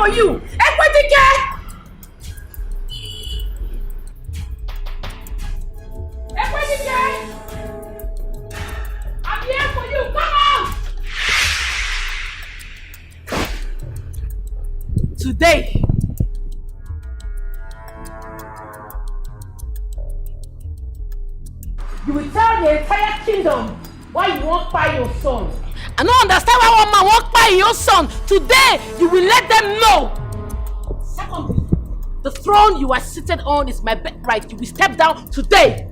for you. Dikeh! Dikeh! I'm here for you. Come on! Today, you will tell the entire kingdom why you won't buy your son. I don't understand why one man won't buy your son. Today, you will let them know. Secondly, the throne you are seated on is my birthright. You will step down today.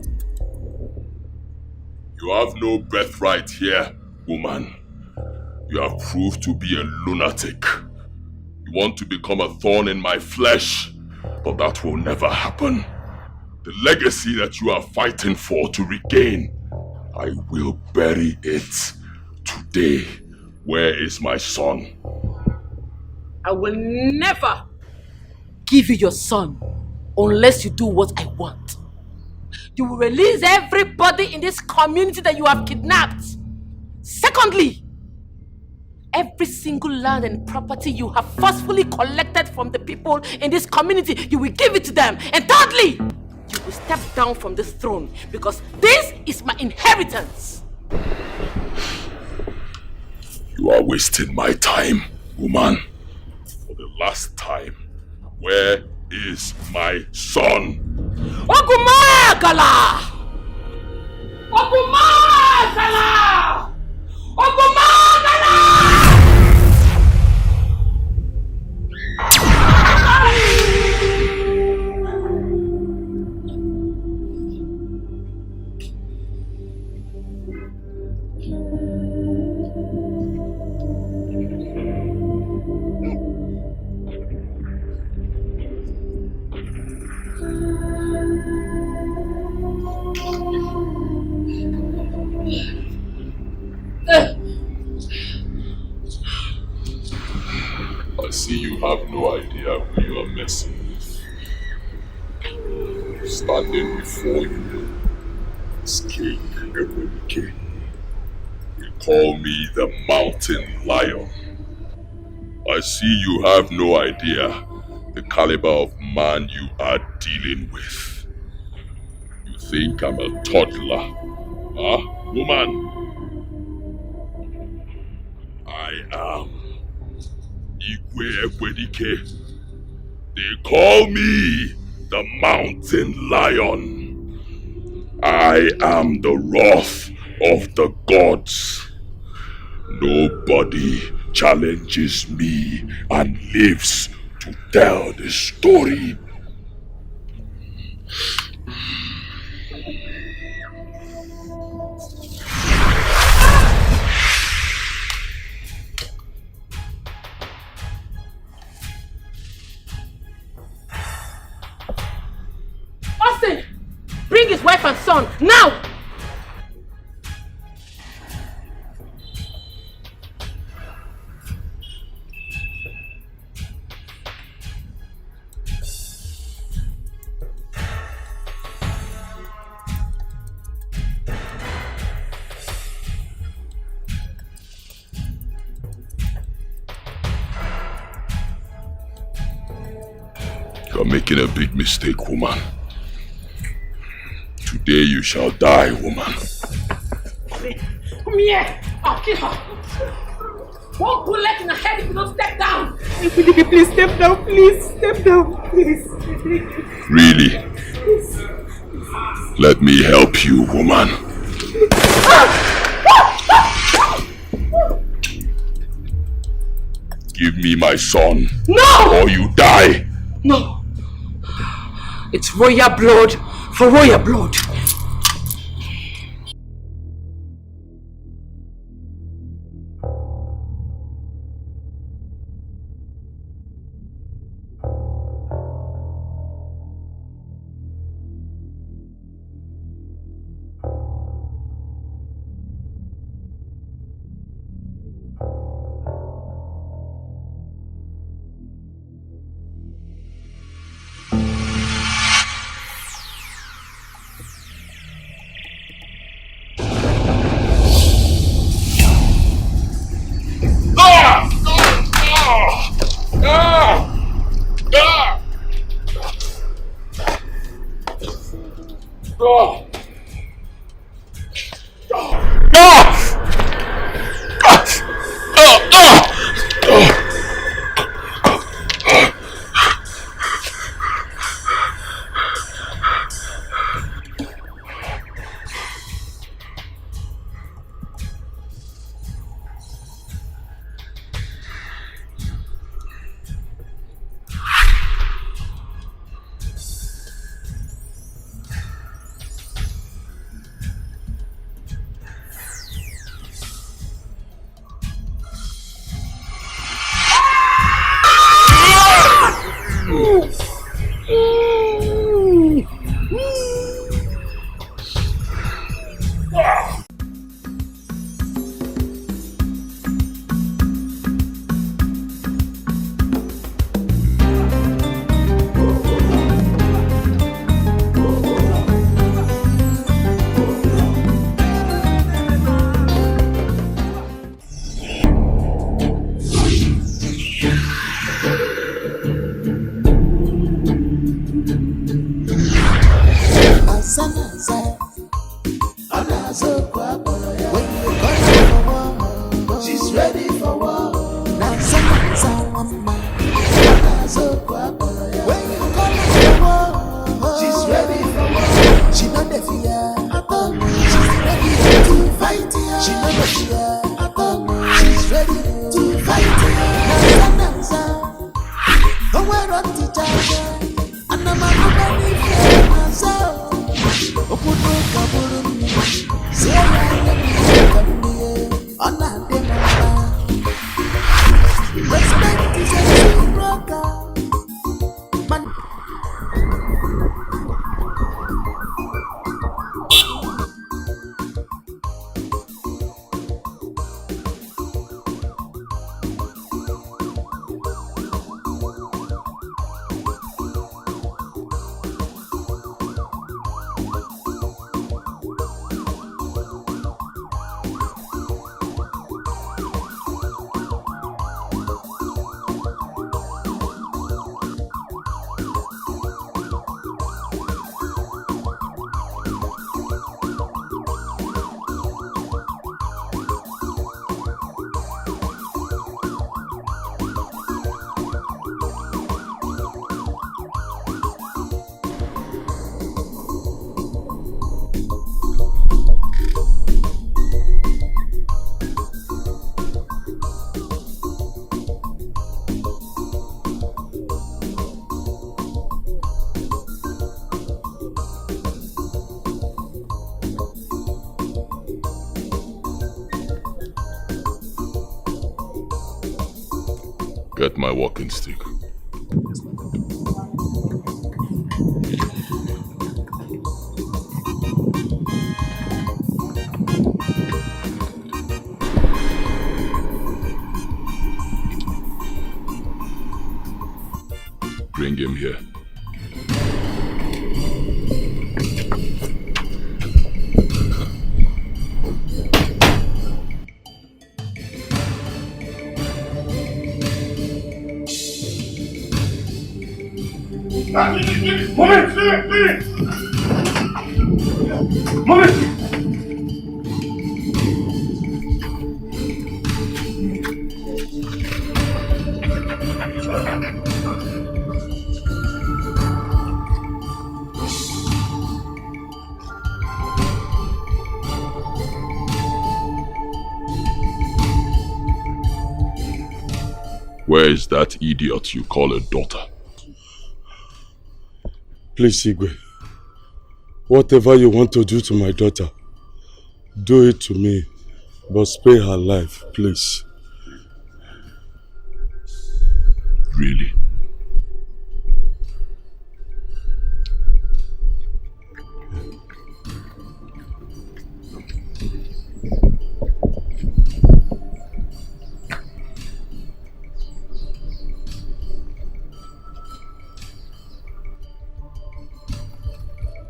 You have no birthright here, woman. You have proved to be a lunatic. You want to become a thorn in my flesh, but that will never happen. The legacy that you are fighting for to regain, I will bury it today. Where is my son? I will never give you your son unless you do what I want. You will release everybody in this community that you have kidnapped. Secondly, every single land and property you have forcefully collected from the people in this community, you will give it to them. And thirdly, you will step down from this throne because this is my inheritance. You are wasting my time, woman. For the last time, where is my son? Ogumagala! Ogumagala! Ogumagala! I see you have no idea who you are messing with. Standing before you is King Ebube. They call me the Mountain Lion. I see you have no idea the caliber of man you are dealing with. You think I'm a toddler, huh, woman? I am Dikeh. They call me the Mountain Lion. I am the wrath of the gods. Nobody challenges me and lives to tell the story. Austin, bring his wife and son now. You are making a big mistake, woman. Today you shall die, woman. Come here. I'll kill her. One bullet in the head if you don't step down. Please step down, please. Step down, please. Really? Let me help you, woman. Give me my son. No! Or you die. No. It's royal blood for royal blood. She never fear at all. She's ready to fight. Nanza, oh where on the charger? And I'm a good Nanza. Okuno kaburuni, say I am the Anna demanda. Respect is a reciprocal. Man. Get my walking stick. Bring him here. Where is that idiot you call a daughter? Please, Igwe. Whatever you want to do to my daughter, do it to me, but spare her life, please. Really?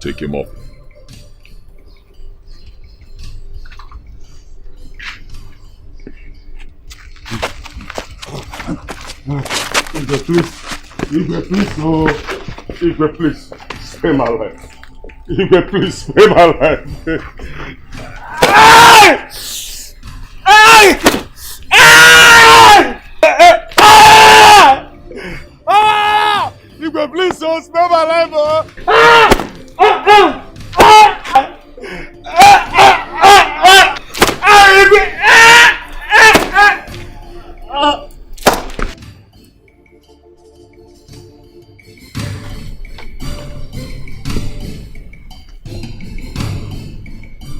Take him up. Igwe, please. Igwe, please, no. Igwe, please. Spare my life. Igwe, please, spare my life. Igwe, please, don't spare my life.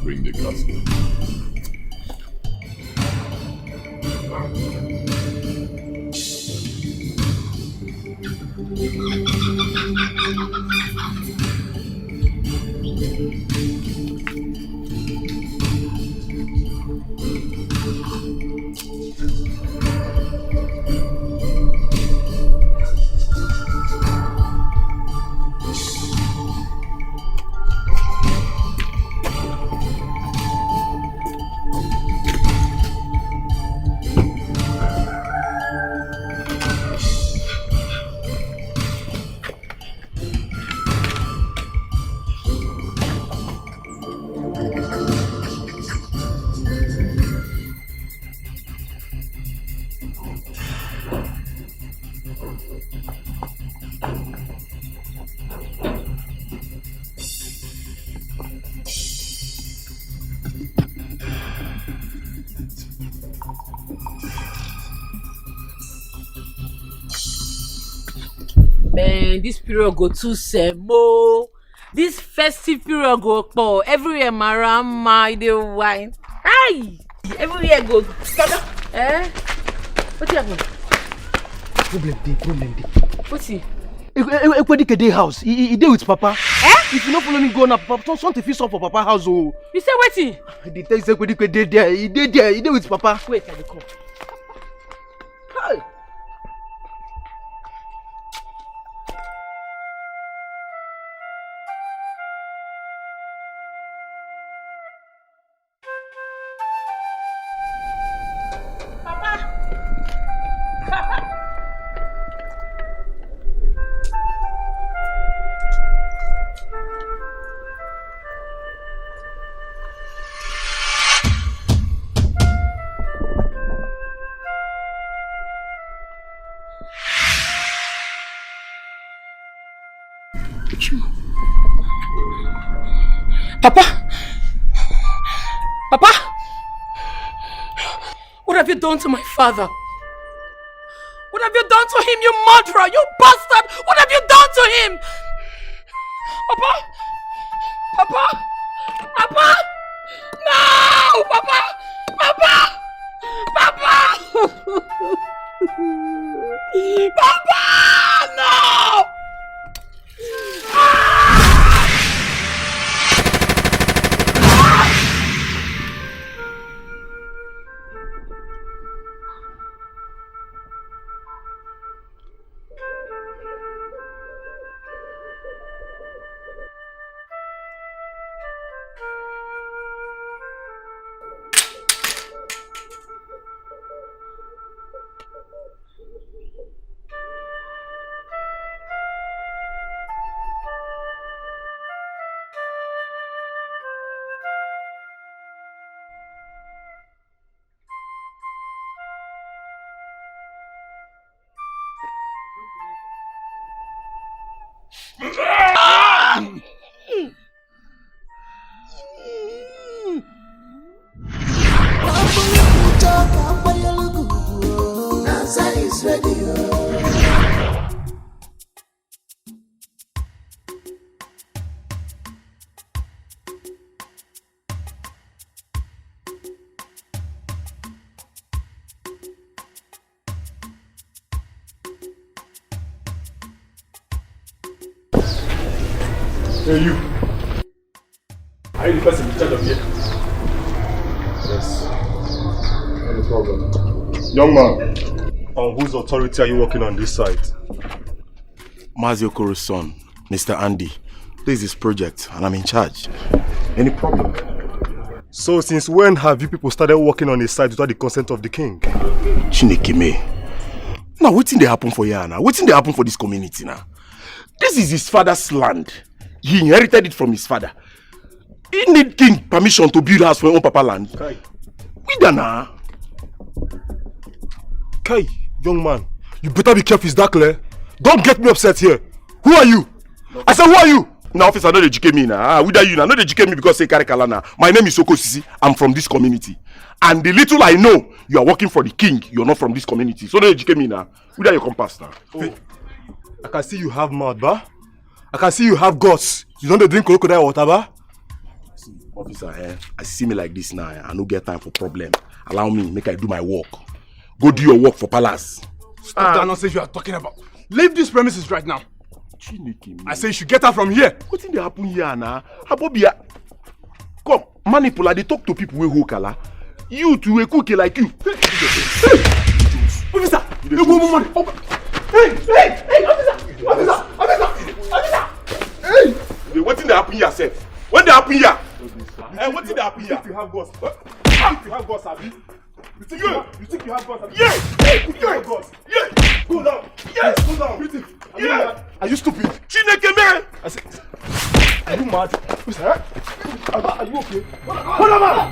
Bring the casket. Man, this period go too semo. This festive period go for everywhere marama dey wine. Aye, everywhere go. Eh? What happen? Problem dey. What's he? Dikeh dey house. He dey with Papa. Eh? If you no follow me go now, Papa, something fit up for Papa house. Oh. You say wetin? The tell you say Dikeh dey there. He dey there. He dey with Papa. Wait, I dey come. Hi. Papa! Papa! What have you done to my father? What have you done to him, you murderer? You bastard! What have you done to him? Papa! Papa! Papa! No! Papa! Papa! Papa! Papa! No! Hey, you. Are you the person in charge of here? Yes. No problem. Young man, on whose authority are you working on this site? Mazi Okoro's son, Mr. Andy. This is his project and I'm in charge. Any problem? So since when have you people started working on a site without the consent of the king? Chineke me. Now what thing they happen for here now? What thing they happen for this community now? This is his father's land. He inherited it from his father. He need king permission to build house for his own papa land. Kai. We done now. Kai, young man, you better be careful, is that clear? Don't get me upset here. Who are you? I said, who are you? Now, officer, no dey jike me now. Who are you now? No dey jike me because say carry kalana. My name is Okosisi. I'm from this community. And the little I know, you are working for the king. You're not from this community. So no dey jike me now. Who are your compass now? Oh. I can see you have mouth, ba? I can see you have guts. You don't drink crocodile water, ba? See, officer, I see me like this now. I no get time for problem. Allow me, make I do my work. Go do your work for palace. Stop that nonsense you are talking about. Leave these premises right now. I say you should get out from here. What thing dey happen here now? Abobia. Come, manipula, they talk to people who kala. You to a cookie like you. Hey! Officer! You go money. Hey! Officer! Hey! What thing dey happen here, sef? What dey happen here? What thing dey happen here? You have guts. You have guts, Abi. You think you have guts? Yes! You think you have guts? Yes! Go down. Yes! Go down. You think? Yeah! Are you stupid? Chineke man! I said, are you mad? Are you okay? Hold on, man!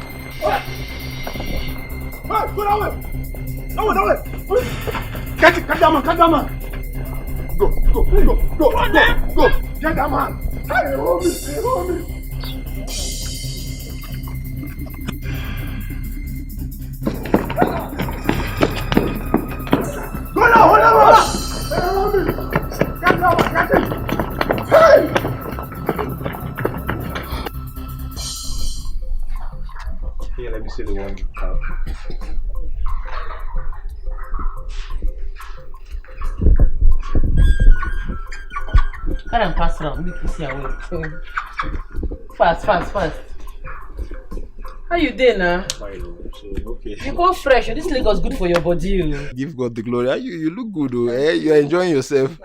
Hey, go that way! That way! Catch that man! Go! Get that man! Hey, hold me! Go now, hold on! Hey, hold me! Get that man! Here, let me see the one you have. Carry and pass around. Make you see away. Fast. How you doing now? Okay. You go fresh. This Lagos good for your body. Give God the glory. You look good, You're enjoying yourself.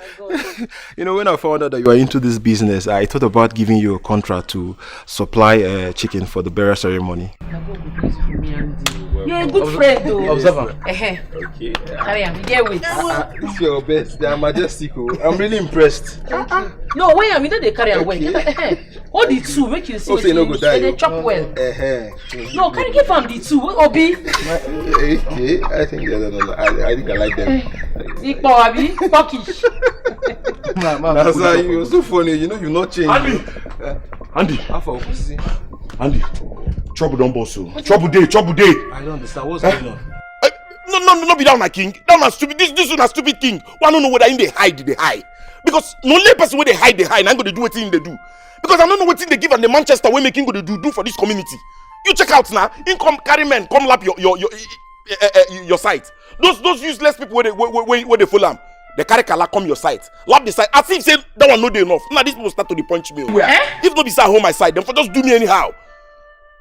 When I found out that you are into this business, I thought about giving you a contract to supply chicken for the burial ceremony. You're a good friend, though. Observer. Okay. Carry on. With. This is your best. They are majestic. I'm really impressed. No, wait a minute. They carry away. Hold the two. Make you see. Okay, no go die. They chop well. No, can you give them the two? Obi. Okay, I think I think I like them. Turkish. Nasa, you're so funny. You've not changed. Andy. Andy. Trouble don't boss you. Trouble day. I don't understand. What's going on? No, be down my king. Down my stupid. This one a stupid king. One don't know whether in they hide. Because no only person where they hide. And I'm going to do what they do. Because I don't know what they give and the Manchester way making going to do for this community. You check out now. In come carry men, come lap your site. Those useless people where they full am. The carry kala come your site. Lap the site. As if say that one no dey enough. Now these people start to the punch me. If no be say home my side, them for just do me anyhow.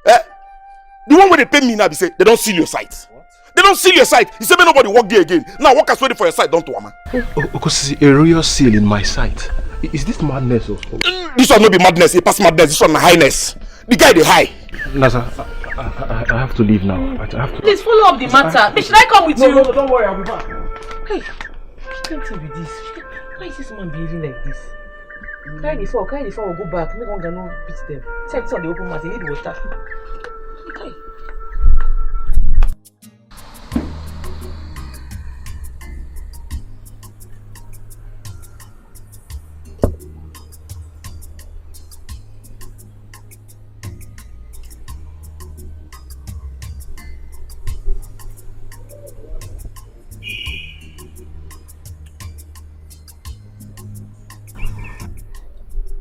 The one where they pay me now, they say they don't seal your site. What? They don't seal your site. You say may nobody work there again. Now workers waiting for your site, don't do man. Because a royal seal in my site. Is this madness? This one no be madness, it pass madness. This one na highness. The guy they high. Nasa, I have to leave now. I have to. Please follow up the matter. Should I come with you? No, don't worry, I'll be back. Hey, can't tell me this. Why is this man behaving like this? Carry the four, we'll go back. Make one no beat them. Check on the open mat, they need water. Okay.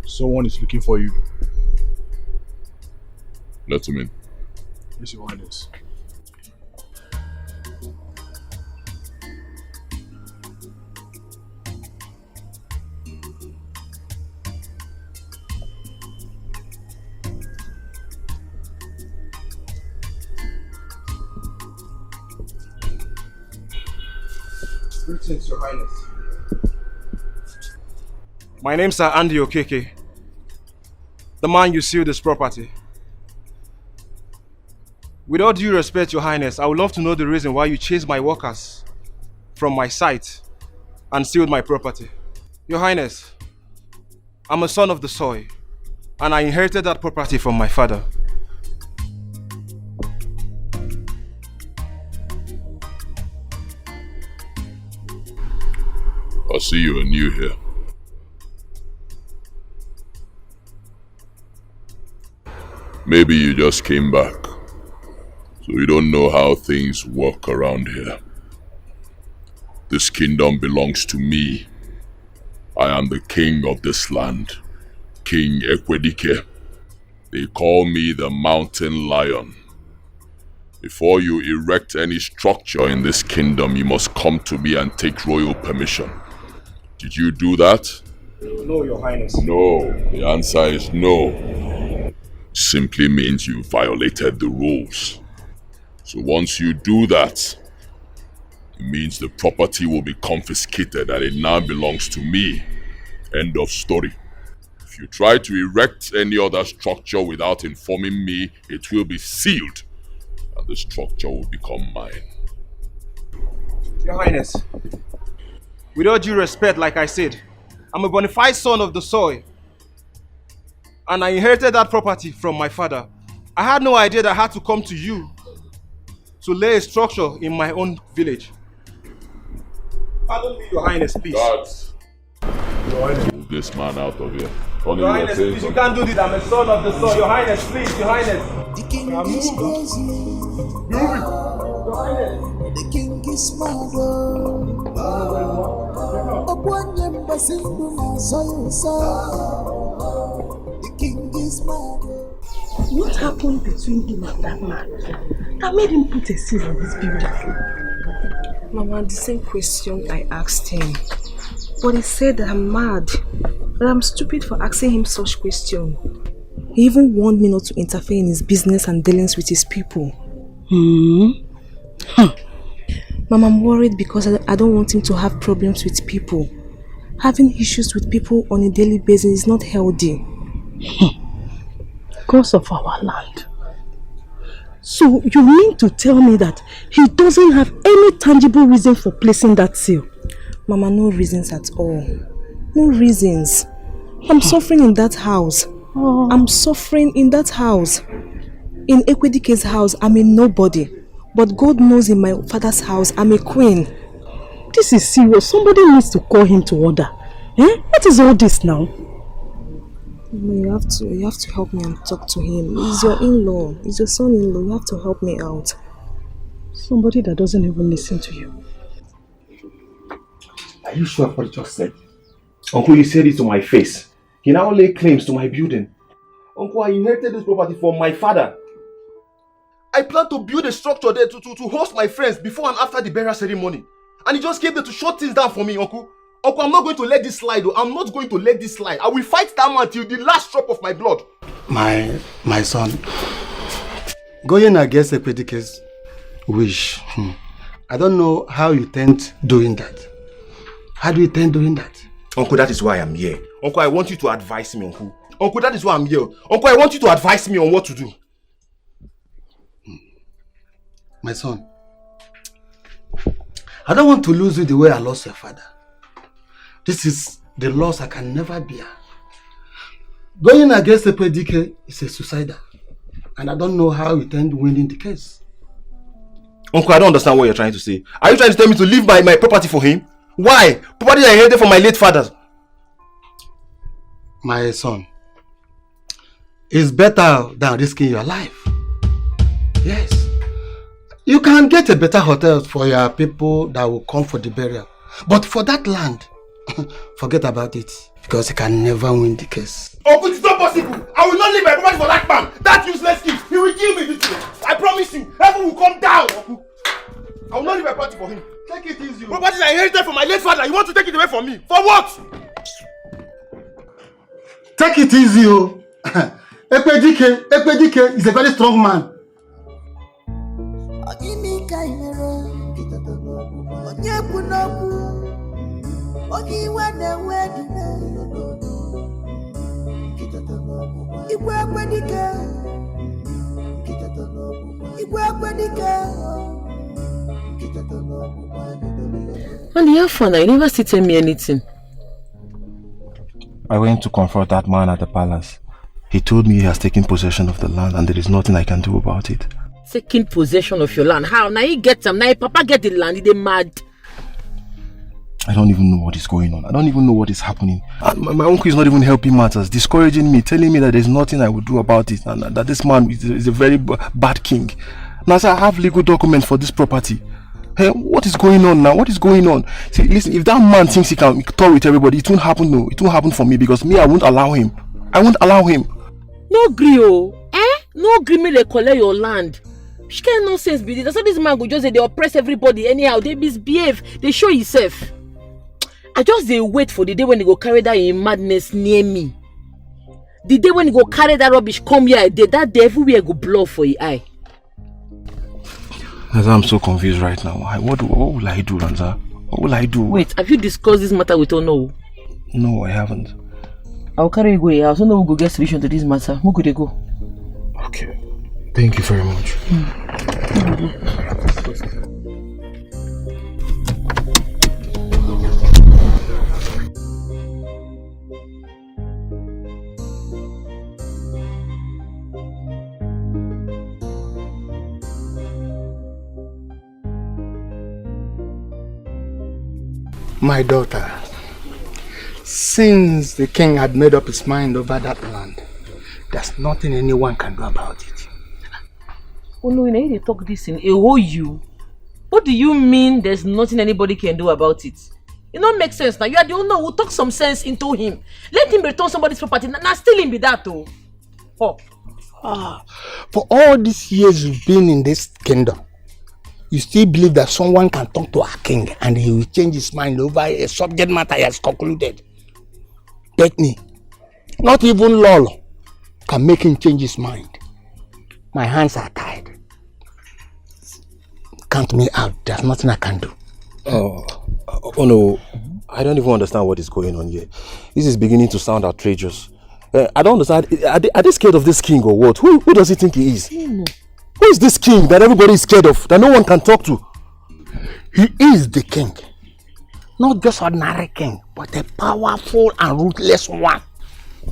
Someone is looking for you. Let him in. Yes, Your Highness. Greetings, Your Highness. My name's Ini Edo, the man you sealed this property. With all due respect, Your Highness, I would love to know the reason why you chased my workers from my site and sealed my property. Your Highness, I'm a son of the soil, and I inherited that property from my father. I see you are new here. Maybe you just came back, so you don't know how things work around here. This kingdom belongs to me. I am the king of this land, King Dikeh. They call me the mountain lion. Before you erect any structure in this kingdom, you must come to me and take royal permission. Did you do that? No, Your Highness. No. The answer is no. Simply means you violated the rules. So once you do that, it means the property will be confiscated and it now belongs to me. End of story. If you try to erect any other structure without informing me, it will be sealed and the structure will become mine. Your Highness, with all due respect, like I said, I'm a bona fide son of the soil. And I inherited that property from my father. I had no idea that I had to come to you to lay a structure in my own village. Pardon me, Your Highness, please. Guards, move this man out of here. Your Highness, please, you can't do this. I'm a son of the soil. Your Highness, please, Your Highness. The king is crazy. The king is mad. The king is mad. What happened between him and that man that made him put a seal on his building? Mama, the same question I asked him. But he said that I'm mad, that I'm stupid for asking him such questions. He even warned me not to interfere in his business and dealings with his people. Mama, I'm worried because I don't want him to have problems with people. Having issues with people on a daily basis is not healthy. Because of our land. So you mean to tell me that he doesn't have any tangible reason for placing that seal? Mama, no reasons at all. No reasons. I'm suffering in that house. I'm suffering in that house. In Dikeh's house, I'm a nobody. But God knows in my father's house, I'm a queen. This is serious. Somebody needs to call him to order. What is all this now? Mama, you have to help me and talk to him. He's your in-law. He's your son-in-law. You have to help me out. Somebody that doesn't even listen to you. Are you sure of what you just said? Uncle, you said it to my face. He now lay claims to my building. Uncle, I inherited this property from my father. I plan to build a structure there to host my friends before and after the burial ceremony. And he just came there to shut things down for me, Uncle. Uncle, I'm not going to let this slide. I'm not going to let this slide. I will fight that man till the last drop of my blood. My son, going against the Dikeh's wish, I don't know how you intend doing that. How do you intend doing that? Uncle, that is why I'm here. Uncle, I want you to advise me, Uncle. Uncle, that is why I'm here. Uncle, I want you to advise me on what to do. My son, I don't want to lose you the way I lost your father. This is the loss I can never bear. Going against the Dikeh is a suicidal. And I don't know how you intend winning the case. Uncle, I don't understand what you're trying to say. Are you trying to tell me to leave my property for him? Why? Property I inherited from my late father. My son, it's better than risking your life. Yes. You can get a better hotel for your people that will come for the burial. But for that land, forget about it. Because you can never win the case. Uncle, it's not possible. I will not leave my property for that man. That useless kid. He will kill me this way. I promise you. Heaven will come down, Uncle. I will not leave my property for him. Take it easy. Property I inherited from my late father. You want to take it away from me? For what? Take it easy, oh. Dikeh is a very strong man. And you have fun, you never still tell me anything. I went to confront that man at the palace. He told me he has taken possession of the land and there is nothing I can do about it. Taking possession of your land? How? Now he gets them. Now papa get the land. They mad. I don't even know what is going on. I don't even know what is happening. And my uncle is not even helping matters, discouraging me, telling me that there's nothing I would do about it and that this man is a very bad king. Now, sir, I have legal documents for this property. Hey, what is going on now? What is going on? See, listen, if that man thinks he can talk with everybody, it won't happen. No, it won't happen for me because me, I won't allow him. I won't allow him. No gree, oh. No gree me they collect your land. Which kind of nonsense be this? That's how this man go just say they oppress everybody anyhow. They misbehave. They show himself. I just they wait for the day when they go carry that in madness near me. The day when they go carry that rubbish come here, that day everywhere go blow for your eye. I'm so confused right now. What will I do, Ranza? What will I do? Wait, have you discussed this matter with Ono? No, I haven't. I'll carry you go here. I also know we'll go get solution to this matter. Who could they go? Okay. Thank you very much. My daughter, since the king had made up his mind over that land, there's nothing anyone can do about it. Oh no, you need to talk this in a whole you. What do you mean there's nothing anybody can do about it? It don't make sense now. You are the owner who talk some sense into him. Let him return somebody's property. Now steal him be that though. Oh. For all these years you've been in this kingdom, you still believe that someone can talk to a king and he will change his mind over a subject matter he has concluded. Take me. Not even Lolo can make him change his mind. My hands are tied. Count me out. There's nothing I can do. Oh no. I don't even understand what is going on here. This is beginning to sound outrageous. I don't understand. Are they scared of this king or what? Who does he think he is? Who is this king that everybody is scared of, that no one can talk to? He is the king. Not just ordinary king, but a powerful and ruthless one.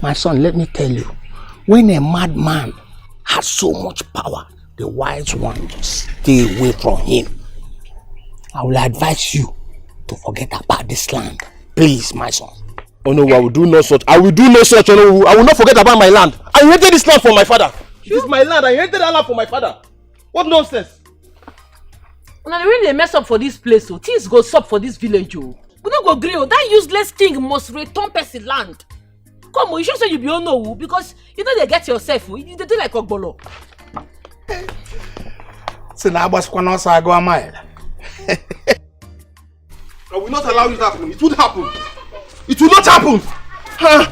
My son, let me tell you, when a madman has so much power, the wise one just stay away from him. I will advise you to forget about this land. Please, my son. Oh no, I will do no such. I will do no such. Oh no, I will not forget about my land. I inherited this land from my father. This is my land. I inherited that land from my father. What nonsense? Now they really mess up for this place, so things go up for this village. We don't go green. That useless king must return person land. Come on, you should say you be on no, because you know they get yourself. You do like Ogbolo. So now what's going on? I go a mile. I will not allow it to happen. It would happen. It will not happen. God!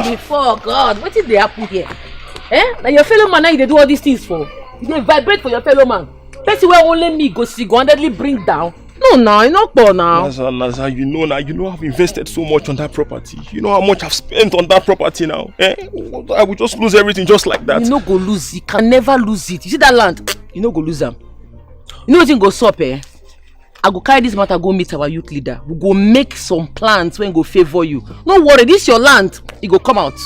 Before God, what did they happen here? Now your fellow man, now they do all these things for. They vibrate for your fellow man. That's where only me go single-handedly bring down. No, it's not poor now. Naza, you know I've invested so much on that property. You know how much I've spent on that property now. I will just lose everything just like that. You no go lose. You can never lose it. You see that land? You no go lose them. You know what go stop, I go carry this matter, go meet our youth leader. We go make some plans when go favor you. No worry, this your land. You go come out.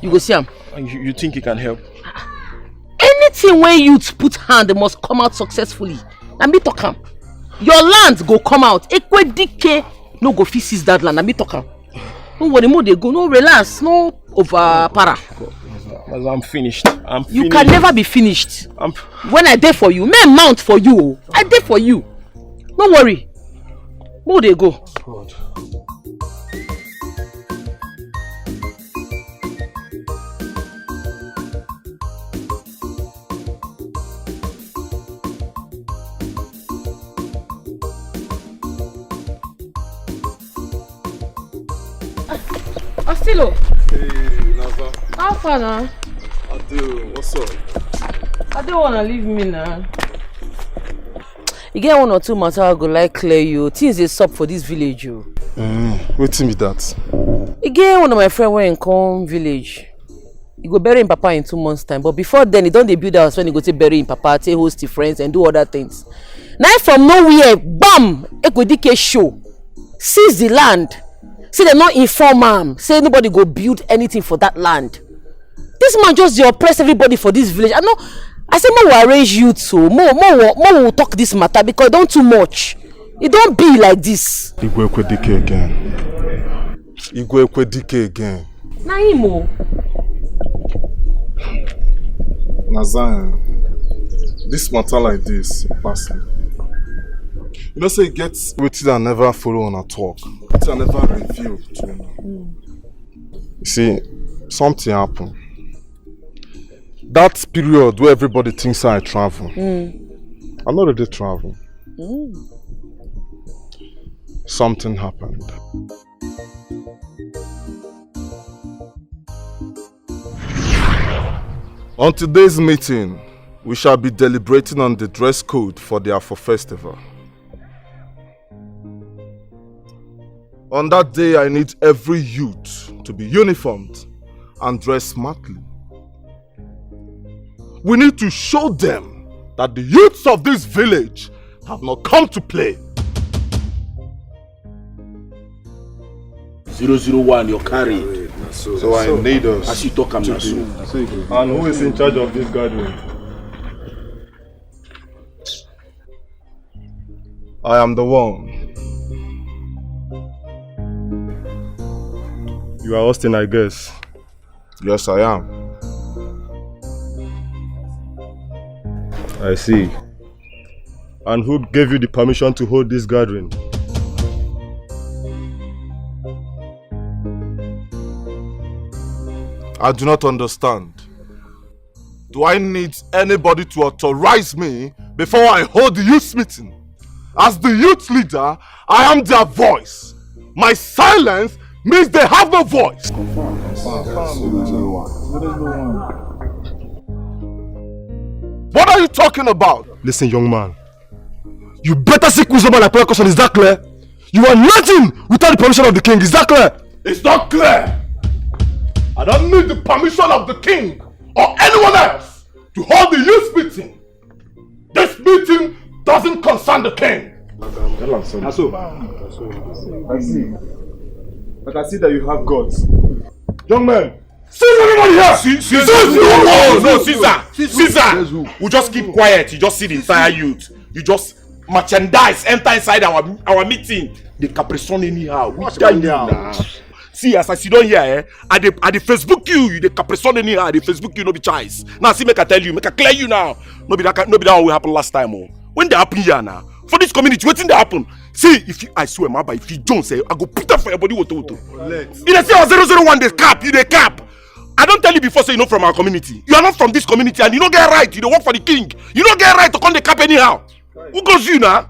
You go see him. You think you can help? Anything where youth put hand must come out successfully. And me talk am. Your land go come out. Dikeh no go fit seize that land. And me talk am. No worry, more they go. No relax. No over para. I'm finished. You can never be finished. When I there for you, men mount for you. I there for you. No worry. More they go. God. Astilo. Hey, Naza. How far now? Ado, what's up? I don't wanna leave me now. You get one or two matters I go like clear you. Things is up for this village, you. Waiting me that. You get one of my friends when come village. He go bury him papa in 2 months time. But before then, he don't build house when he go to bury him papa, take host his friends and do other things. Now from nowhere, bam! Dikeh show. Seize the land. Say they not inform him. Say nobody go build anything for that land. This man just oppress everybody for this village. I say more will arrange you too. More will talk this matter because don't too much. It don't be like this. Dikeh again. Dikeh again. Naimo. Nazan, this matter like this, passing. You know, say it gets waited and never follow on a talk. It and never reveal to you. You see, something happened. That period where everybody thinks I travel. I'm not ready to travel. Something happened. On today's meeting, we shall be deliberating on the dress code for the Afro Festival. On that day, I need every youth to be uniformed and dress smartly. We need to show them that the youths of this village have not come to play. 001, you're carried. So I need us. As you talk, I'm not so. And who is in charge of this gathering? I am the one. You are Austin, I guess. Yes, I am. I see. And who gave you the permission to hold this gathering? I do not understand. Do I need anybody to authorize me before I hold the youth meeting? As the youth leader, I am their voice. My silence means they have no voice. What are you talking about? Listen, young man. You better seek wisdom and apply caution, is that clear? You are nothing without the permission of the king, is that clear? It's not clear. I don't need the permission of the king or anyone else to hold the youth meeting. This meeting doesn't concern the king. I see. But I see that you have guts. Young man, Caesar, everybody here! Caesar! We just keep quiet. You just see the entire youth. You just merchandise, enter inside our meeting. The Caprison anyhow. We tell you now. See, as I sit down here, at the Facebook you the Caprison anyhow, the Facebook you no be choice. Now see, make I tell you, make I clear you now. No be that what will happen last time. Oh. When they happen here now, for this community, waiting they happen. See, if you, I swear, my if you don't say, I go put up for your body. What? You dey say 001 they cap, you they cap. I don't tell you before, say you know from our community. You are not from this community, and you don't get right. You don't work for the king. You don't get right to come the cap anyhow. Who goes you now?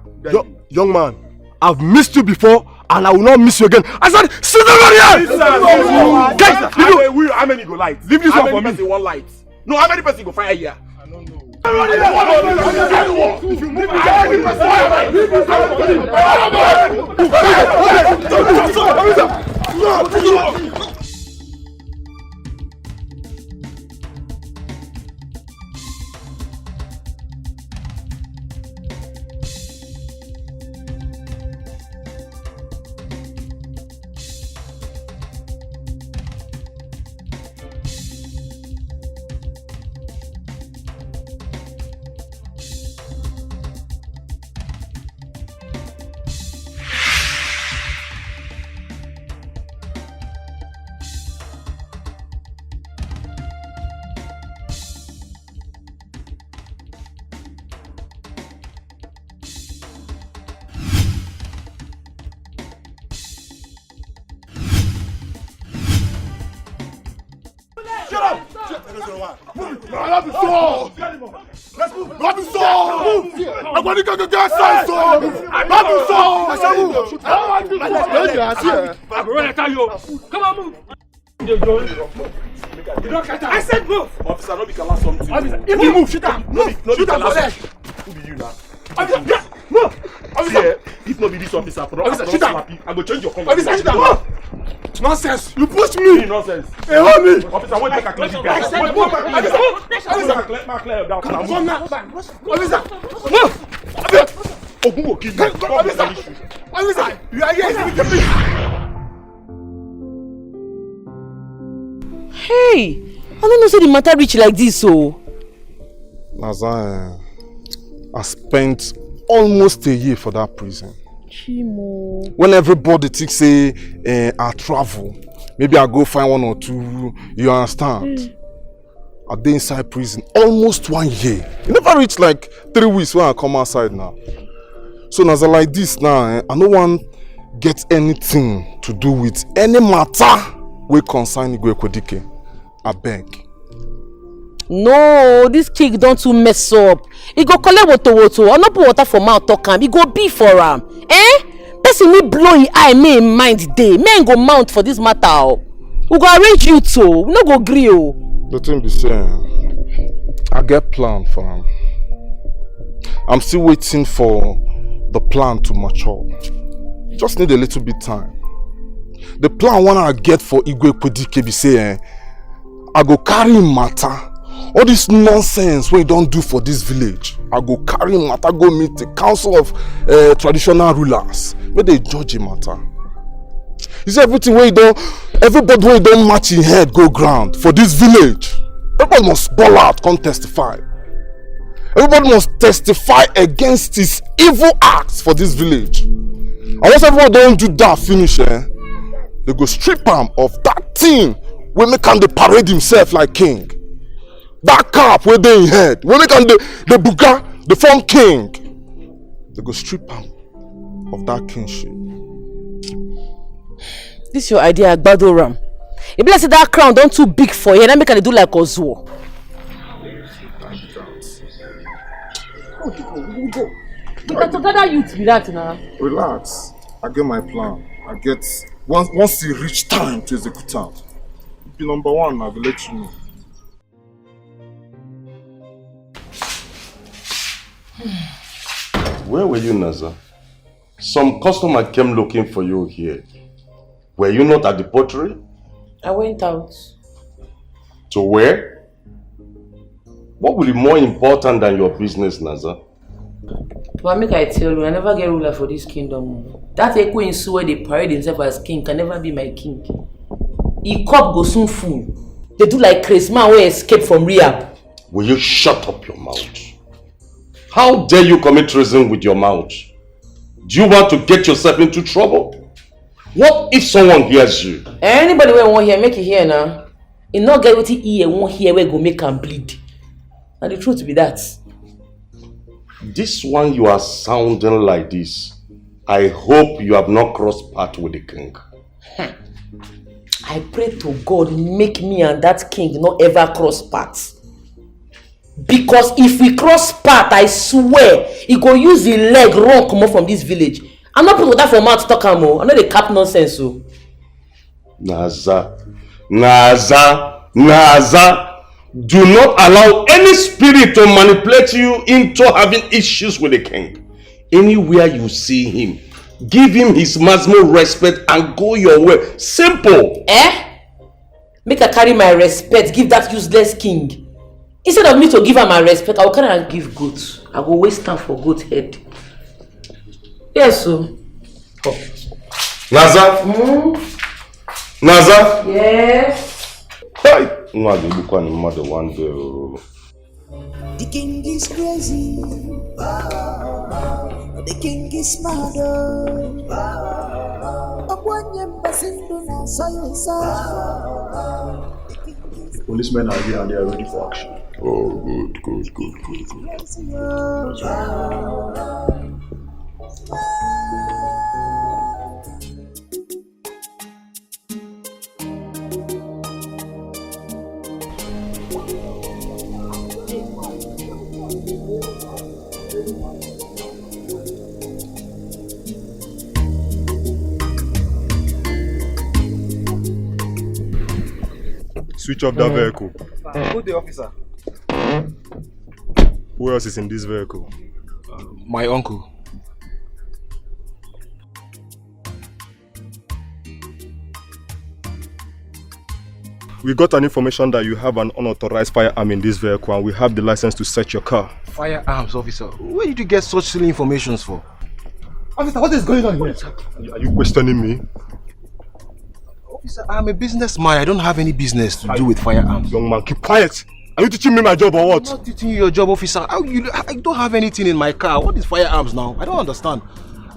Young man, I've missed you before, and I will not miss you again. I said, sit down here! Guys, how many go light? Leave this one for me. One light. No, how many person go fire here? I don't know. Come on, move. I said move. Officer, no be can last something. Officer, if you move, shoot him. Shoot him for leg. Who be you now? Officer, move. Officer, if no be this officer, shoot him. I go change your color. Officer, shoot him. Nonsense! You pushed me! Nonsense! Hey, hold me! Officer, wait, make a clear the guy. Officer, Clear down. Officer! Move! Ogun will kill you. Officer! You are here! Hey! I don't know say the matter reach like this, so. Nazan, I spent almost a year for that prison. Chimo. When everybody thinks say I travel, maybe I go find one or two, you understand? I dey inside prison almost 1 year. It never reached like 3 weeks when I come outside now. So as I like this now, I no want get anything to do with any matter wey concern Dikeh. I beg. No, this king don't too mess up. He go collect woto. I no put water for mouth talk am. He go be for am. Person me blow his eye, me in mind day. Men go mount for this matter. We go arrange you too. We no go gree. The thing be saying, I get plan for him. I'm still waiting for the plan to mature. Just need a little bit time. The plan one I get for Dikeh be saying, I go carry matter. All this nonsense we don't do for this village. I go carry matter, go meet the council of traditional rulers. Where they judge the matter. You see everything where you don't, everybody where you don't match in head go ground for this village. Everybody must ball out, come testify. Everybody must testify against his evil acts for this village. And once everyone don't do that finish, they go strip him of that thing where make him the parade himself like king. That cap where they in head, where make him the buga, the form king. They go strip him of that kingship. This your idea, Agbado Ram. If let's say that crown don't too big for you, then make it do like Ozuo. Go. You can together you to be that now. Relax. I get my plan. I get once you reach time to execute it. Be number one, I will let you know. Where were you, Naza? Some customer came looking for you here. Were you not at the pottery? I went out. To where? What will be more important than your business, Naza? But make I tell you, I never get ruler for this kingdom. That Ekwe in where they parade himself as king can never be my king. He cup go soon full. They do like crazy man who escape from rehab. Will you shut up your mouth? How dare you commit treason with your mouth? Do you want to get yourself into trouble? What if someone hears you? Anybody who won't hear, make it hear now. He not get what he hear, won't hear where go make him bleed. And the truth be that. This one you are sounding like this. I hope you have not crossed path with the king. I pray to God make me and that king not ever cross paths. Because if we cross path, I swear, he go use the leg run come up from this village. I'm not putting that for mouth talk am. I know they cap nonsense so. Naza, do not allow any spirit to manipulate you into having issues with the king. Anywhere you see him, give him his maximum respect and go your way. Simple. Make I carry my respect, give that useless king. Instead of me to give her my respect, I will carry and give goat. I will waste time for goat head. Yes, so. Oh. Naza? Naza? Yes. Hi. The king is crazy. The king is mad. The policemen are here and they are ready for action. Oh, good. Switch off that vehicle. Who's the officer? Who else is in this vehicle? My uncle. We got an information that you have an unauthorized firearm in this vehicle and we have the license to search your car. Firearms, officer? Where did you get such silly information for? Officer, what is going on here? Are you questioning me? Officer, I'm a businessman. I don't have any business to do with firearms. Young man, keep quiet. Are you teaching me my job or what? I'm not teaching you your job, officer. I don't have anything in my car. What is firearms now? I don't understand.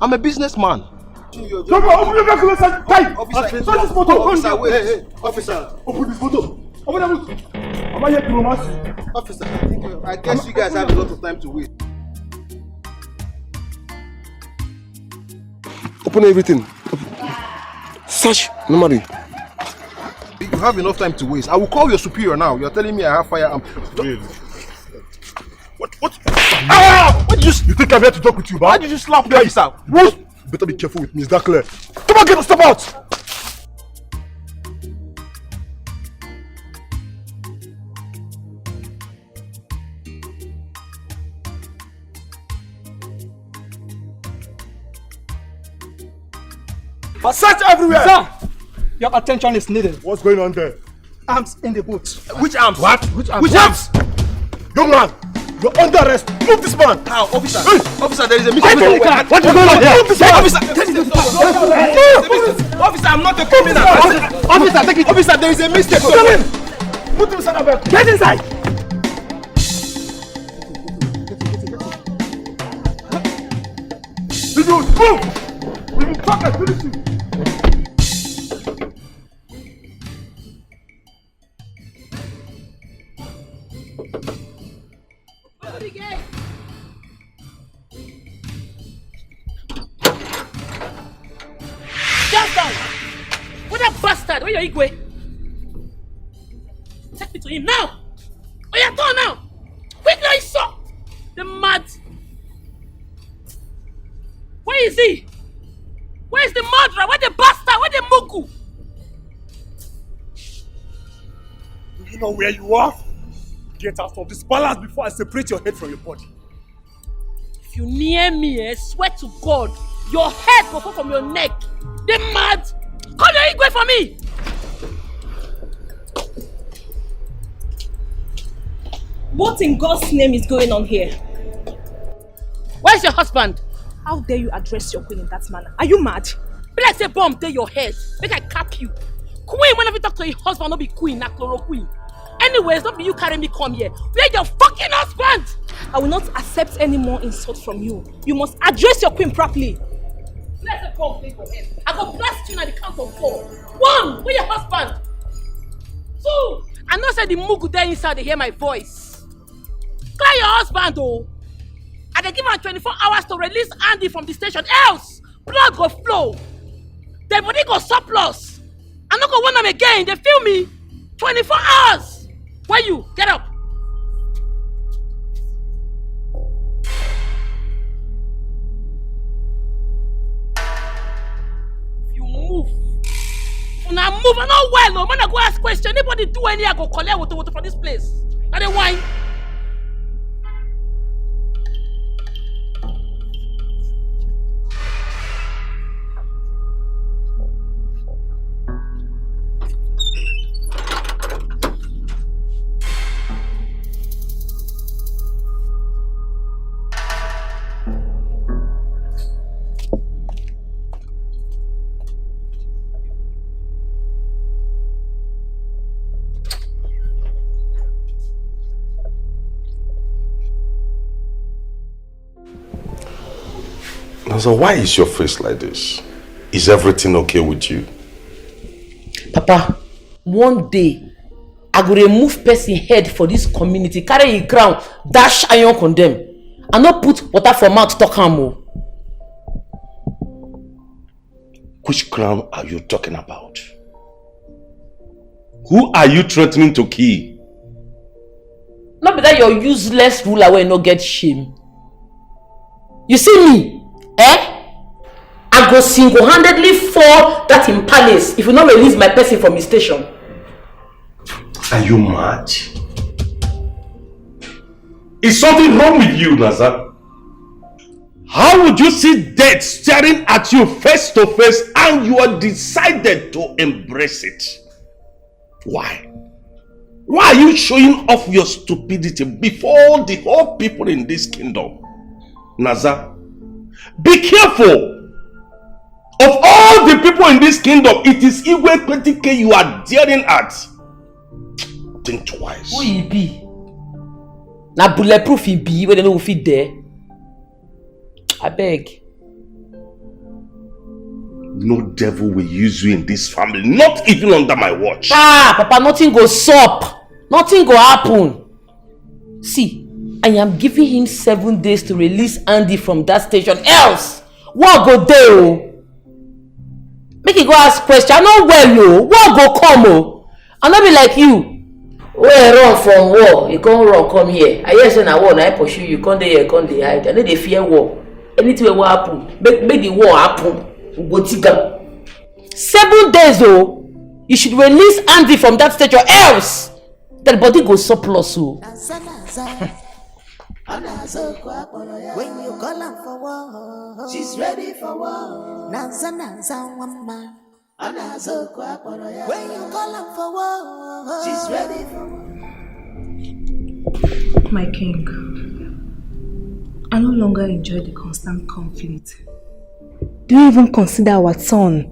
I'm a businessman. Come on, open your vehicle inside. Tight. Officer, search this photo. Officer, wait. Hey, officer, open this photo. Open the photo. Am I here to romance you? Officer, I guess you guys have a lot of time to wait. Open everything. Search normally. You have enough time to waste. I will call your superior now. You're telling me I have firearms. Really? What? Ah! What did you think I'm here to talk with you, man? Why did you slap me, officer? What? Better be careful with me, is that clear? Come on, get us, step out! Search everywhere! Sir, your attention is needed. What's going on there? Arms in the boot. Which arms? What? Which arms? Which arms? Young man, you're under arrest. Move this man! How? Officer! Hey. Officer, there is a mistake. What is going on here? Move this man! Officer! Officer, I'm not a criminal! Officer, take it! Officer, there is a mistake! Put him inside the vehicle! Get inside! Move! We will talk and finish you! Just down! What a bastard! Where your Igwe? him now. Oh, yeah, turn now. Quick, now, so. The mad. Where is he? Where is the murderer? Where the bastard? Where the mugu? Do you know where you are? Get out of this palace before I separate your head from your body. If you near me, I swear to God, your head will fall from your neck. The mad. Call your Igwe for me. What in God's name is going on here? Where's your husband? How dare you address your queen in that manner? Are you mad? Be like say bomb take your head. Make I cap you. Queen, whenever you talk to your husband, not be queen, not chloroquine. Anyways, not be you carry me come here. Where your fucking husband? I will not accept any more insult from you. You must address your queen properly. Let's say bomb take your head. I go blast you at the count of 4. 1, where your husband? 2, I know say the mugu there inside they hear my voice. Clear your husband though. I can give him 24 hours to release Andy from the station, else blood go flow. Their body go surplus. I'm not gonna want them again. They feel me. 24 hours. Where you? Get up. If you move. Now move. I'm not well. No man, I go ask question. Anybody do any? I go collect water for this place. Now they whine. So why is your face like this? Is everything okay with you? Papa, one day, I go remove person head for this community, carry a crown, dash iron on them, and not put water for mouth talk am. Which crown are you talking about? Who are you threatening to kill? Not be that your useless ruler will not get shame. You see me? I go single-handedly fall that in palace if you not release my person from his station. Are you mad? Is something wrong with you, Nazar? How would you see death staring at you face to face and you are decided to embrace it? Why? Why are you showing off your stupidity before the whole people in this kingdom? Nazar, be careful. Of all the people in this kingdom, it is Igwe Dikeh you are daring at. Think twice. Who he be? Na bulletproof he be when they know fit there. I beg. No devil will use you in this family, not even under my watch. Papa, nothing go sup. Nothing go happen. See, I am giving him 7 days to release Andy from that station. Else, what go there? Make it go ask question. I know well, yo. What go come, oh? I'll not be like you. Where run from war? You can't run, come here. I hear say na war, na I pursue you. Come there, come there, hide. I know they fear war. Anything will happen. Make the war happen. We go tiga. 7 days, oh. You should release Andy from that station. Else, that body go surplus, oh. When you call her for war, she's ready for war. Nanza nanza wama. When you call her for war, she's ready for war. My king, I no longer enjoy the constant conflict. Do you even consider our son?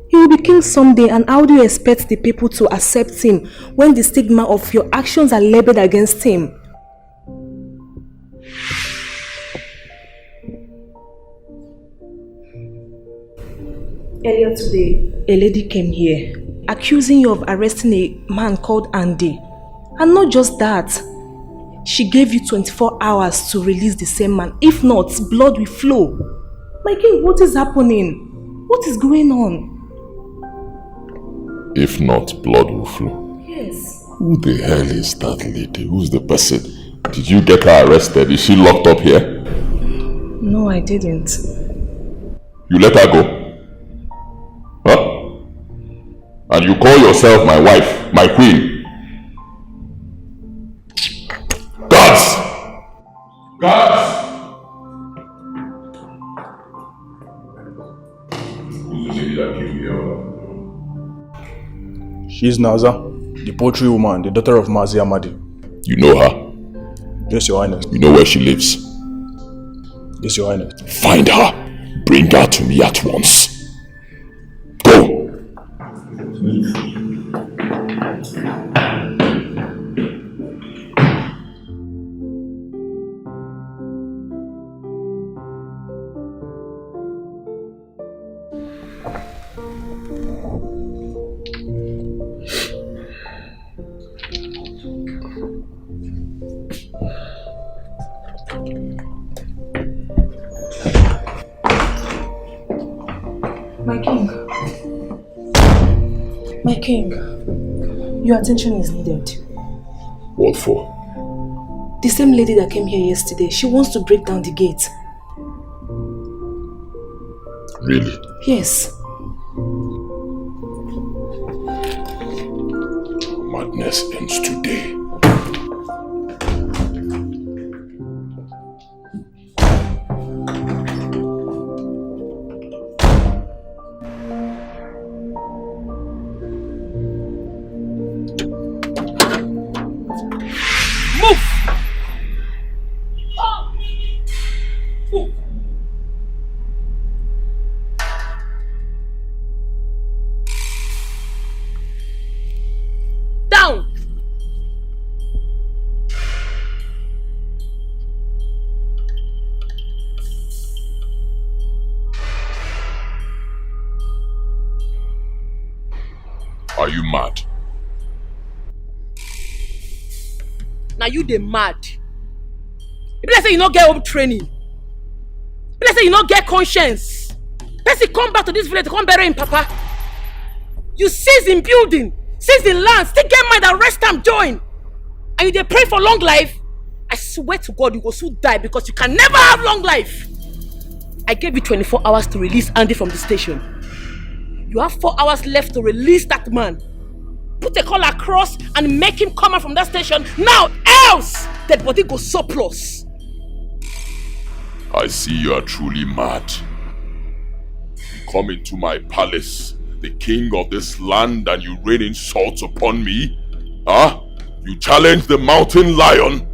He will be king someday, and how do you expect the people to accept him when the stigma of your actions are labeled against him? Earlier today, a lady came here accusing you of arresting a man called Andy. And not just that, she gave you 24 hours to release the same man. If not, blood will flow. My king, what is happening? What is going on? If not, blood will flow. Yes. Who the hell is that lady? Who's the person? Did you get her arrested? Is she locked up here? No, I didn't. You let her go? Huh? And you call yourself my wife, my queen? Guards! Guards! Who's the lady that came here? She's Naza, the poultry woman, the daughter of Mazi Amadi. You know her? Yes, Your Highness. You know where she lives? Yes, Your Highness. Find her. Bring her to me at once. Go! My king, your attention is needed. What for? The same lady that came here yesterday, she wants to break down the gate. Really? Yes. Madness ends today. Are you mad? Now you dey mad. If let's say you not get home training, if let's say you not get conscience, let's say come back to this village to come bury him papa. You seize in building, seize in land, still get mind and rest time join. And you dey pray for long life. I swear to God you will soon die because you can never have long life. I gave you 24 hours to release Andy from the station. You have 4 hours left to release that man. Put a call across and make him come out from that station now, else that body goes surplus. I see you are truly mad. You come into my palace, the king of this land, and you rain insults upon me? Huh? You challenge the mountain lion?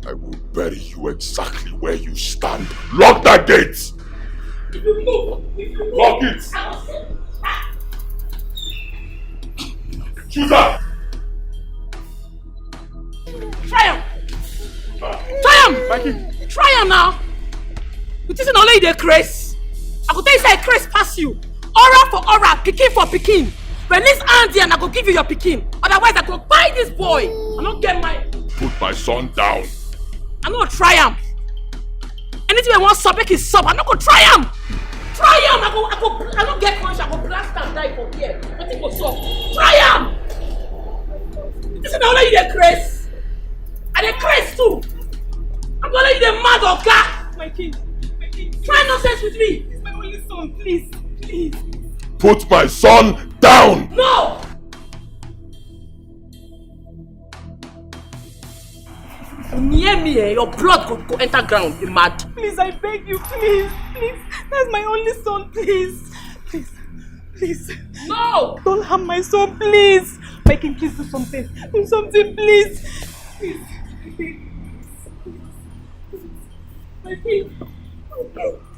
I will bury you exactly where you stand. Lock that gate! Lock it! Choose Try him! Try him now! You think only the Chris? I could tell you say Chris pass you. Aura for aura, pikin for pikin. Release Andy and I go give you your pikin. Otherwise I go buy this boy. I don't get my... Put my son down. I'm not try him. Anything I want sub, make it sub. I'm not gonna try him. Try him. I don't get conscious. I go blast and die for here. Nothing go sub. Try him. This is not only the Chris. And the Chris too. I'm gonna let you the mad or car. My king. Try nonsense with me. He's my only son. Please. Put my son down. No. Near me, your blood go enter ground. You mad? Please, I beg you, please. That's my only son, please. No! Don't harm my son, please. My king, please do something. Do something, please. My king.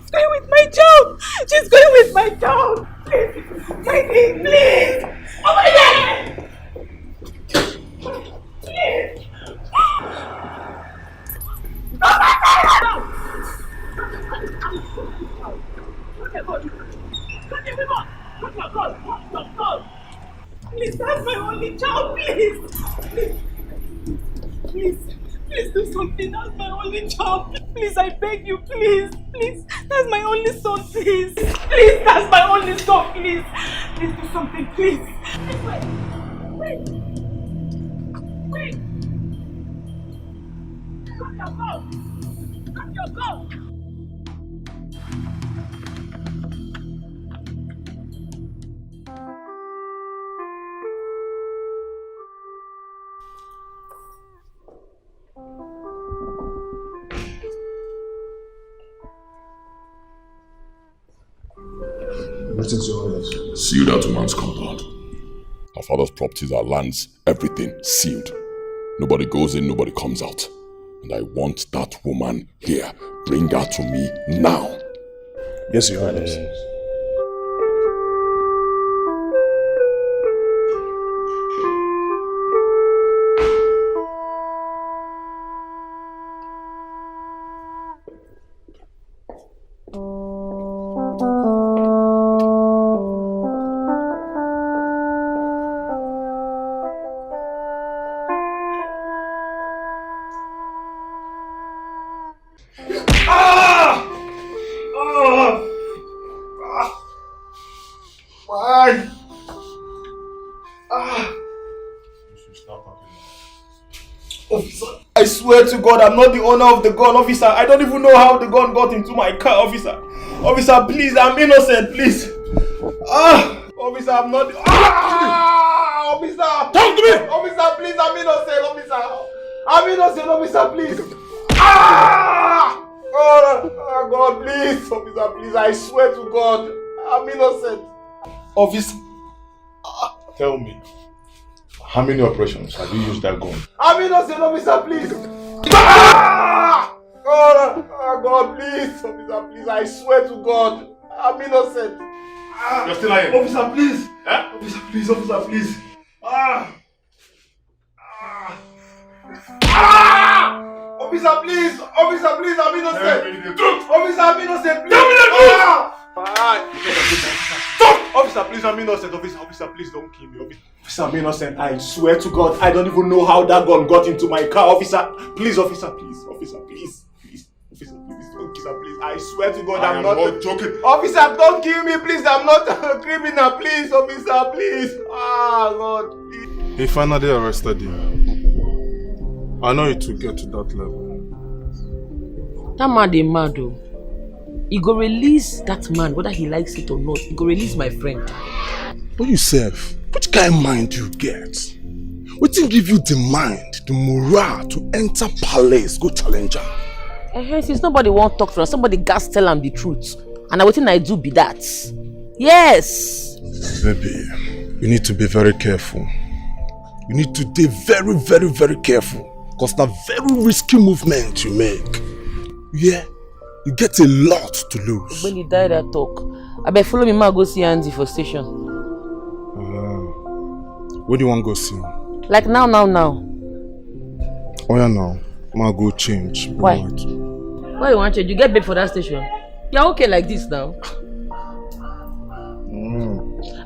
She's going with my child. She's going with my child. Please. My king, please. Over there. Please. Please, that's my only child, please do something, that's my only child. Please, I beg you, please, that's my only son, please, that's my only son, please do something, please. Greetings, Your Highness. Seal that woman's compound. Her father's properties, her lands, everything sealed. Nobody goes in, nobody comes out. And I want that woman here. Bring her to me now. Yes, Your Highness. I swear to God, I'm not the owner of the gun, officer. I don't even know how the gun got into my car, officer. Officer, please, I'm innocent, please. Officer, I'm not the... Officer! Talk to me! Officer, please, I'm innocent, officer. I'm innocent, officer, please. Oh, God, please, officer, please. I swear to God, I'm innocent. Officer. Tell me, how many operations have you used that gun? I'm innocent, officer, please. Oh, God, please, officer, please. I swear to God, I'm innocent. You're still lying. Officer, please. Eh? Officer, please, officer, please. Officer, please, I'm innocent. Officer, I'm innocent, please. Tell me the truth. Stop! Officer, please, I'm innocent. Officer, please don't kill me. Officer, I'm innocent. I swear to God, I don't even know how that gun got into my car. Officer, please. Officer, please. Officer, please, don't kill me, please. I swear to God, I'm not joking. Officer, don't kill me, please. I'm not a criminal, please. Officer, please. Lord, please. He finally arrested you. I know it will get to that level. That man dey mad though. He go release that man, whether he likes it or not. He go release my friend. But yourself, which kind of mind you get? What thing give you the mind, the morale to enter palace, go challenge her? Since nobody won't talk to her, somebody gas tell him the truth. And what thing I do be that. Yes. Baby, you need to be very careful. You need to be very, very, very careful. Because it's a very risky movement you make. Yeah, you get a lot to lose. When he died, I talk. I better follow me, ma go see Andy for station. Where do you want to go see? Like now. Oh yeah, now. Ma go change. Why? Why you want change? You get paid for that station. You're okay like this now.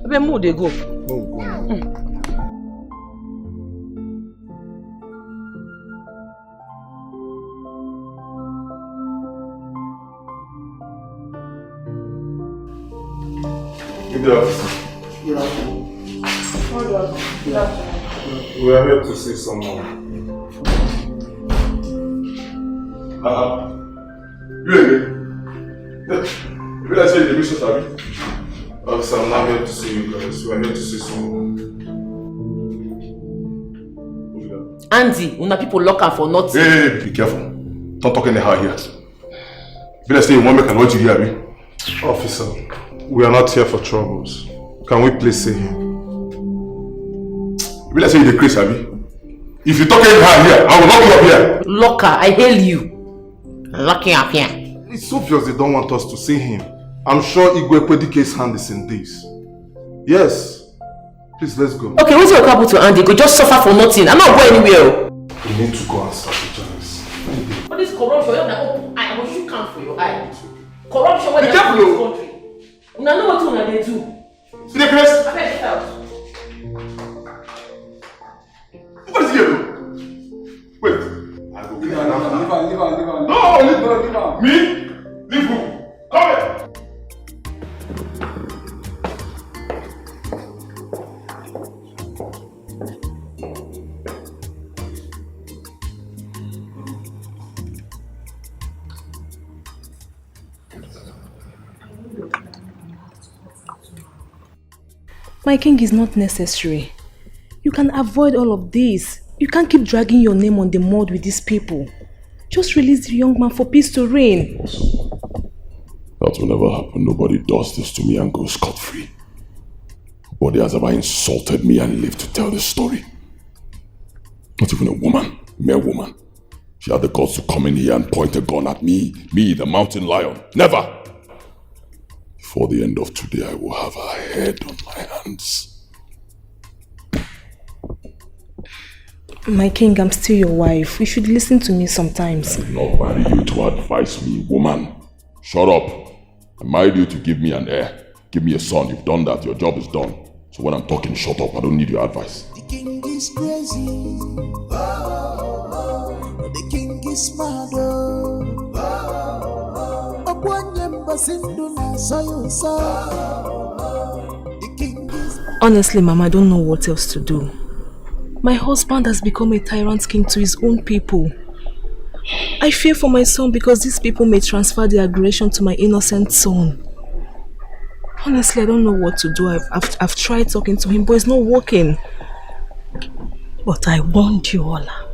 I better move, they go. Oh, go. Good afternoon. We are here to see someone. You again? You guys say the mission, Sabi? Officer, I'm not here to see you guys. We are here to see someone. Andy, una people lock her for nothing. Hey, be careful. Don't talk anyhow here. Be like say you want me, can what you hear me? Officer, we are not here for troubles. Can we please see him? Be like say you the crazy, Sabi? If you talk anyhow here, I will lock you up here. Lock her, I hail you. Lock you up here. It's obvious they don't want us to see him. I'm sure Dikeh's hand is in this. Yes. Please, let's go. Okay, what's your couple to Andy? Go just suffer for nothing. I'm not going anywhere. We need to go and strategize. What is corruption? I will shoot count for your eye. Corruption when you have in this country. You know what they do. See the grace? I bet it out. What is here? Wait. I go leave her. No, leave her. Me? Leave who? Come here. My king is not necessary. You can avoid all of this. You can't keep dragging your name on the mud with these people. Just release the young man for peace to reign. That will never happen. Nobody does this to me and goes scot-free. Nobody has ever insulted me and lived to tell this story. Not even a woman, mere woman. She had the guts to come in here and point a gun at me, the mountain lion. Never! Before the end of today, I will have her head on my hands. My king, I'm still your wife. You should listen to me sometimes. I did not marry you to advise me, woman. Shut up. I married you to give me an heir. Give me a son. You've done that. Your job is done. So when I'm talking, shut up. I don't need your advice. The king is crazy. The king is mad. Honestly, Mama, I don't know what else to do. My husband has become a tyrant king to his own people. I fear for my son because these people may transfer their aggression to my innocent son. Honestly, I don't know what to do. I've tried talking to him, but it's not working. But I warned you, Ola.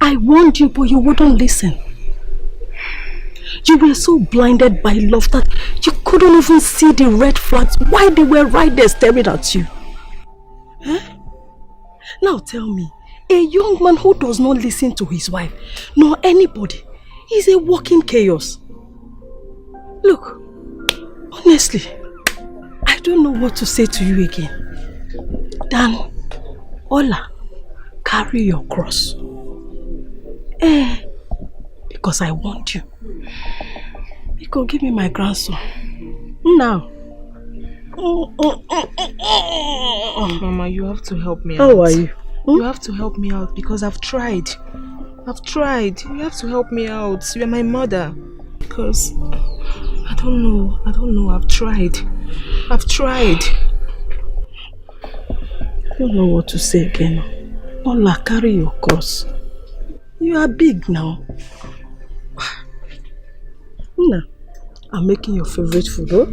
I warned you, but you wouldn't listen. You were so blinded by love that you couldn't even see the red flags while they were right there staring at you. Huh? Now tell me, a young man who does not listen to his wife, nor anybody, is a walking chaos. Look, honestly, I don't know what to say to you again. Dan, Ola, carry your cross. Because I want you. Because give me my grandson. Now. Mama, you have to help me out. How are you? You have to help me out because I've tried. You have to help me out. You're my mother. Because I don't know. I've tried. I don't know what to say again. Ola, carry your cross. You are big now. Nah, I'm making your favorite food, huh?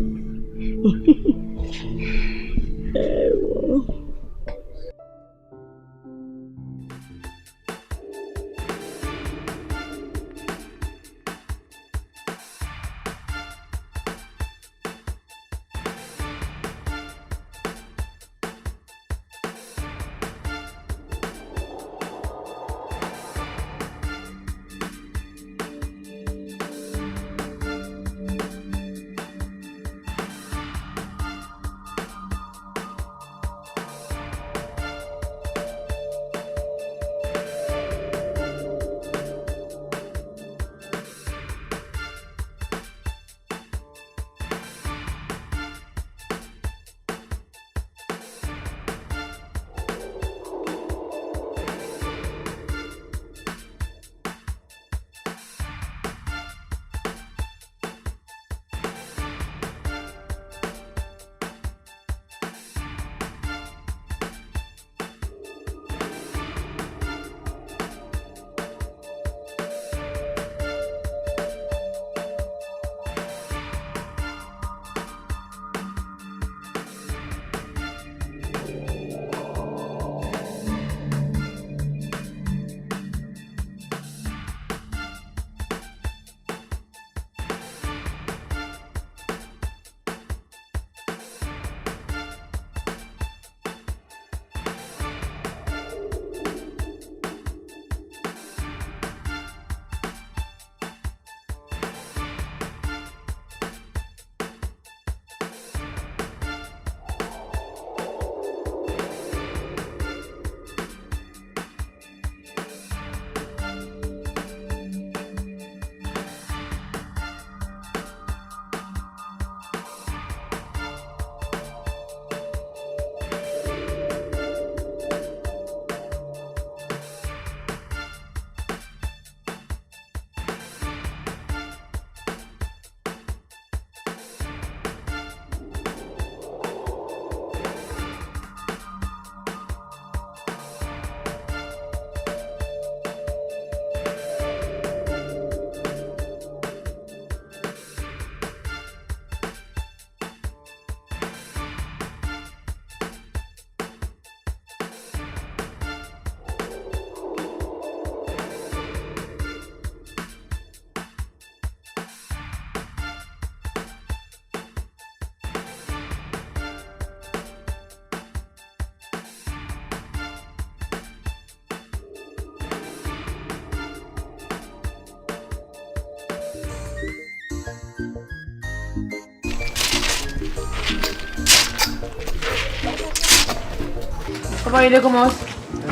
Papa, you dey come out?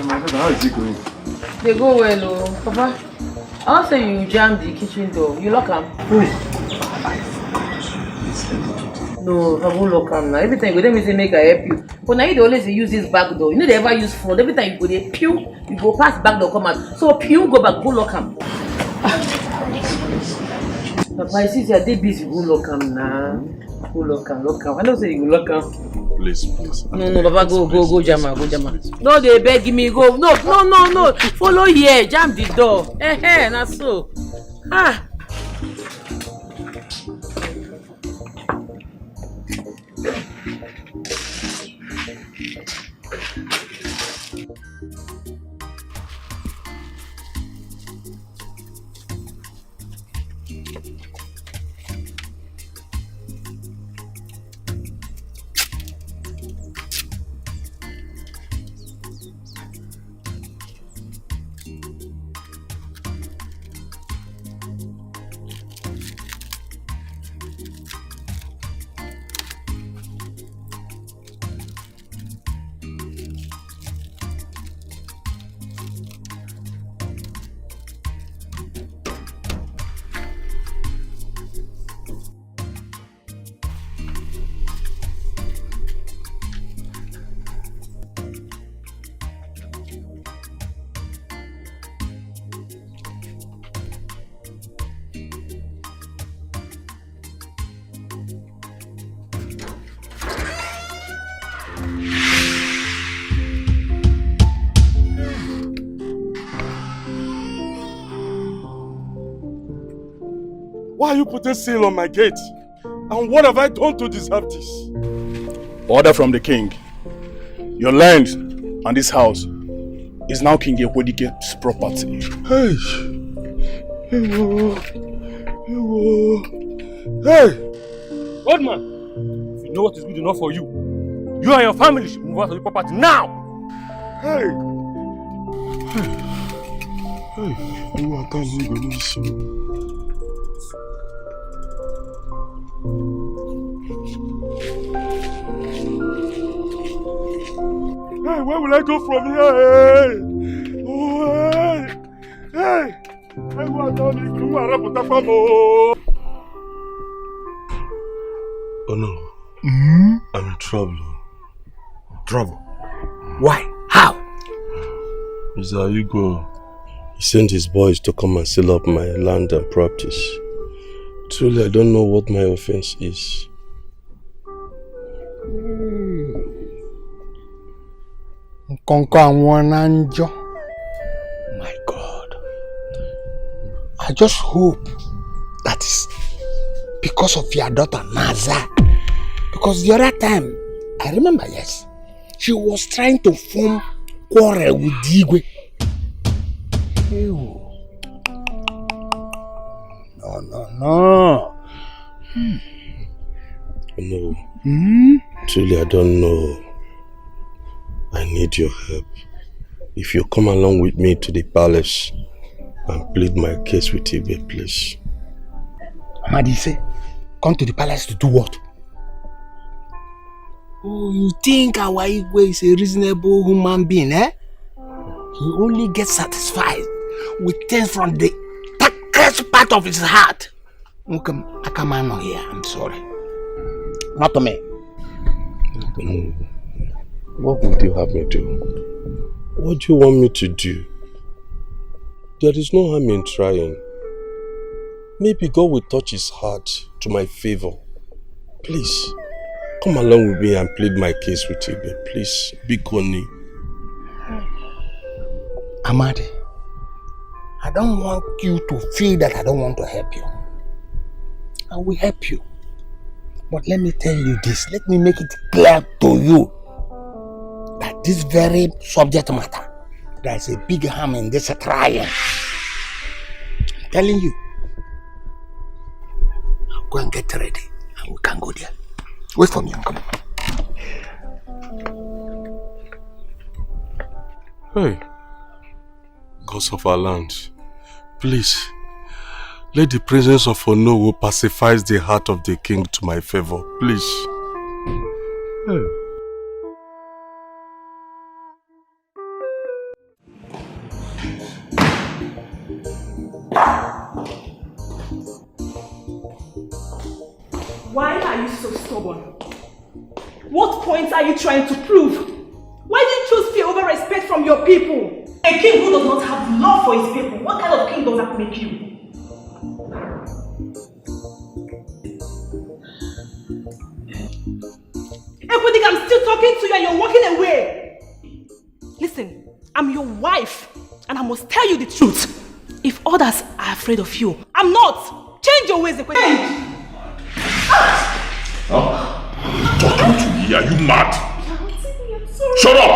My daughter, how is it going? They go well, oh. Papa, I'll say you jam the kitchen door. You lock them? No, I won't lock them now. Every time you go, let me say make I help you. But now you always use this back door. You know they ever use front. Every time you go there, pew, you go past back door, come out. So pew, go back, go lock them. Papa, you see, you're busy. Go lock them now. Go lock them. I don't say you go lock them. Please. No, Papa, go, Jama. No, they beg me, go. No. Follow here, jam the door. Not so. Why are you putting seal on my gate? And what have I done to deserve this? Order from the king. Your land and this house is now King Ekwedike's property. Hey! Hey! Old man, if you know what is good enough for you, you and your family should move out of the property now! Hey! You are telling me Hey, where will I go from here? Hey! Oh no. I'm in trouble. Trouble? Why? How? Mr. Igbo, he sent his boys to come and seal up my land and properties. Truly, I don't know what my offense is. My God. I just hope that is because of your daughter Naza. Because the other time, I remember, yes, she was trying to form quarrel with Dikeh. No. No. Truly, I don't know. I need your help. If you come along with me to the palace and plead my case with Ibeh, please. Amadise, come to the palace to do what? Oh, you think our Igwe is a reasonable human being, eh? He only gets satisfied with things from the darkest part of his heart. Okay, I come on here, I'm sorry. Not to me. What would you have me do? What do you want me to do? There is no harm in trying. Maybe God will touch his heart to my favor. Please, come along with me and plead my case with you, please. Big Oni. Amadi, I don't want you to feel that I don't want to help you. I will help you. But let me tell you this, let me make it clear to you that this very subject matter, there is a big harm in this trial. I'm telling you. I'll go and get ready and we can go there. Wait for me, I'm coming. Hey, gods of our land, please, let the presence of Onowu pacifies the heart of the king to my favor, please. Hey. Why are you so stubborn? What point are you trying to prove? Why do you choose fear over respect from your people? A king who does not have love for his people, what kind of king does that make you? Ekwedik, I'm still talking to you and you're walking away. Listen, I'm your wife and I must tell you the truth. If others are afraid of you, I'm not. Change your ways, Ekwedik. Talking to me? Are you mad? Shut up!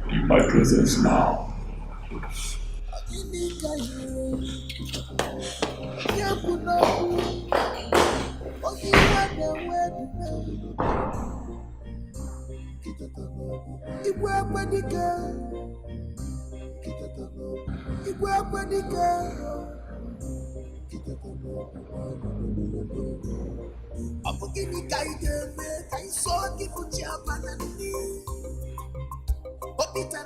In my presence now. Obita